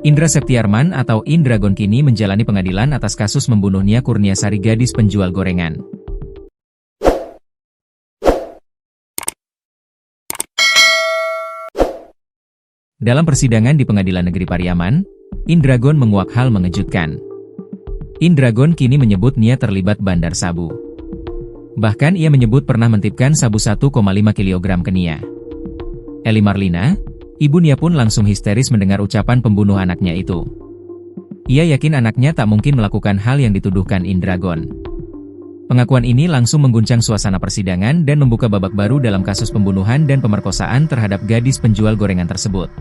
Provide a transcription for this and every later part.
Indra Septiarman atau Indragon kini menjalani pengadilan atas kasus membunuh Nia Kurniasari, gadis penjual gorengan. Dalam persidangan di Pengadilan Negeri Pariaman, Indragon menguak hal mengejutkan. Indragon kini menyebut Nia terlibat bandar sabu. Bahkan ia menyebut pernah mentipkan sabu 1,5 kg ke Nia. Eli Marlina, ibu Nia pun langsung histeris mendengar ucapan pembunuh anaknya itu. Ia yakin anaknya tak mungkin melakukan hal yang dituduhkan Indragon. Pengakuan ini langsung mengguncang suasana persidangan dan membuka babak baru dalam kasus pembunuhan dan pemerkosaan terhadap gadis penjual gorengan tersebut.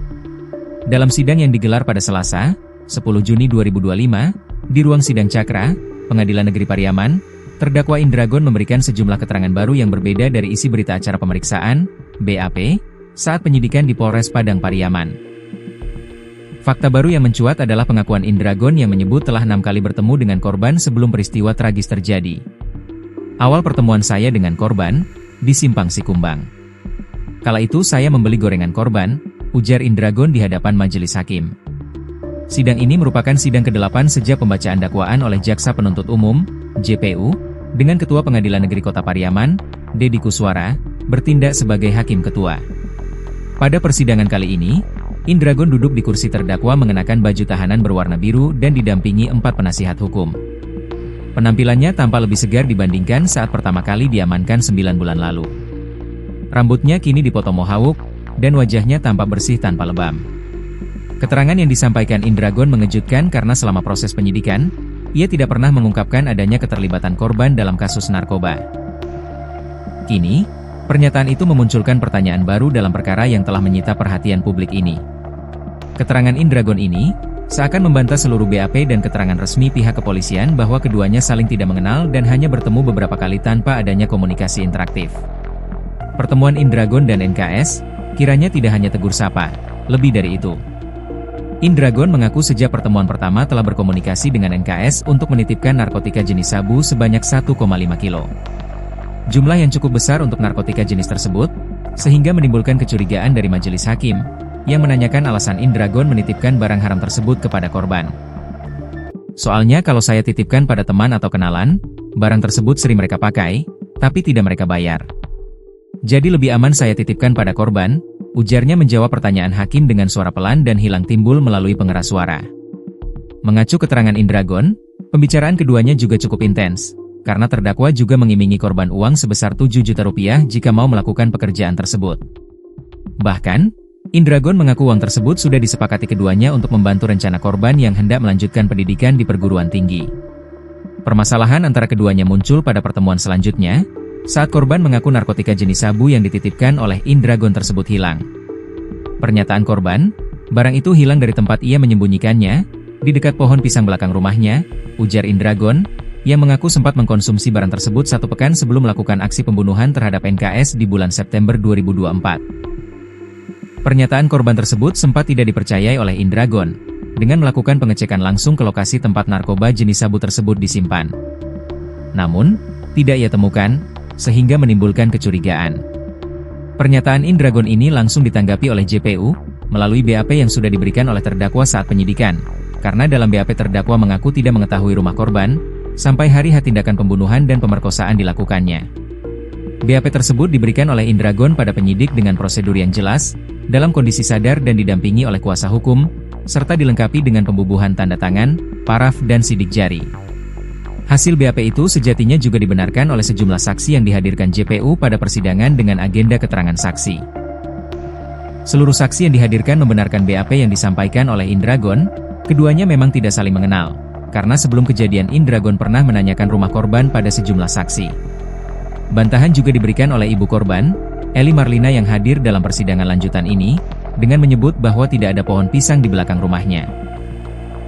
Dalam sidang yang digelar pada Selasa, 10 Juni 2025, di ruang sidang Cakra, Pengadilan Negeri Pariaman, terdakwa Indragon memberikan sejumlah keterangan baru yang berbeda dari isi berita acara pemeriksaan, BAP, saat penyidikan di Polres Padang Pariaman. Fakta baru yang mencuat adalah pengakuan Indragon yang menyebut telah 6 kali bertemu dengan korban sebelum peristiwa tragis terjadi. Awal pertemuan saya dengan korban, di Simpang Sikumbang. Kala itu saya membeli gorengan korban, ujar Indragon di hadapan majelis hakim. Sidang ini merupakan sidang ke-8 sejak pembacaan dakwaan oleh Jaksa Penuntut Umum, JPU, dengan Ketua Pengadilan Negeri Kota Pariaman, Deddy Kuswara, bertindak sebagai hakim ketua. Pada persidangan kali ini, Indragon duduk di kursi terdakwa mengenakan baju tahanan berwarna biru dan didampingi 4 penasihat hukum. Penampilannya tampak lebih segar dibandingkan saat pertama kali diamankan 9 bulan lalu. Rambutnya kini dipotong mohawk, dan wajahnya tampak bersih tanpa lebam. Keterangan yang disampaikan Indragon mengejutkan karena selama proses penyidikan, ia tidak pernah mengungkapkan adanya keterlibatan korban dalam kasus narkoba. Kini, pernyataan itu memunculkan pertanyaan baru dalam perkara yang telah menyita perhatian publik ini. Keterangan Indragon ini seakan membantah seluruh BAP dan keterangan resmi pihak kepolisian bahwa keduanya saling tidak mengenal dan hanya bertemu beberapa kali tanpa adanya komunikasi interaktif. Pertemuan Indragon dan NKS kiranya tidak hanya tegur sapa, lebih dari itu. Indragon mengaku sejak pertemuan pertama telah berkomunikasi dengan NKS untuk menitipkan narkotika jenis sabu sebanyak 1,5 kilo. Jumlah yang cukup besar untuk narkotika jenis tersebut, sehingga menimbulkan kecurigaan dari majelis hakim, yang menanyakan alasan Indragon menitipkan barang haram tersebut kepada korban. Soalnya kalau saya titipkan pada teman atau kenalan, barang tersebut sering mereka pakai, tapi tidak mereka bayar. Jadi lebih aman saya titipkan pada korban, ujarnya menjawab pertanyaan hakim dengan suara pelan dan hilang timbul melalui pengeras suara. Mengacu keterangan Indragon, pembicaraan keduanya juga cukup intens, karena terdakwa juga mengimingi korban uang sebesar 7 juta rupiah jika mau melakukan pekerjaan tersebut. Bahkan, Indragon mengaku uang tersebut sudah disepakati keduanya untuk membantu rencana korban yang hendak melanjutkan pendidikan di perguruan tinggi. Permasalahan antara keduanya muncul pada pertemuan selanjutnya, saat korban mengaku narkotika jenis sabu yang dititipkan oleh Indragon tersebut hilang. Pernyataan korban, barang itu hilang dari tempat ia menyembunyikannya, di dekat pohon pisang belakang rumahnya, ujar Indragon, yang mengaku sempat mengkonsumsi barang tersebut 1 pekan sebelum melakukan aksi pembunuhan terhadap NKS di bulan September 2024. Pernyataan korban tersebut sempat tidak dipercayai oleh Indragon, dengan melakukan pengecekan langsung ke lokasi tempat narkoba jenis sabu tersebut disimpan. Namun, tidak ia temukan, sehingga menimbulkan kecurigaan. Pernyataan Indragon ini langsung ditanggapi oleh JPU, melalui BAP yang sudah diberikan oleh terdakwa saat penyidikan, karena dalam BAP terdakwa mengaku tidak mengetahui rumah korban, sampai hari H tindakan pembunuhan dan pemerkosaan dilakukannya. BAP tersebut diberikan oleh Indragon pada penyidik dengan prosedur yang jelas, dalam kondisi sadar dan didampingi oleh kuasa hukum, serta dilengkapi dengan pembubuhan tanda tangan, paraf dan sidik jari. Hasil BAP itu sejatinya juga dibenarkan oleh sejumlah saksi yang dihadirkan JPU pada persidangan dengan agenda keterangan saksi. Seluruh saksi yang dihadirkan membenarkan BAP yang disampaikan oleh Indragon, keduanya memang tidak saling mengenal, karena sebelum kejadian Indragon pernah menanyakan rumah korban pada sejumlah saksi. Bantahan juga diberikan oleh ibu korban, Eli Marlina yang hadir dalam persidangan lanjutan ini, dengan menyebut bahwa tidak ada pohon pisang di belakang rumahnya.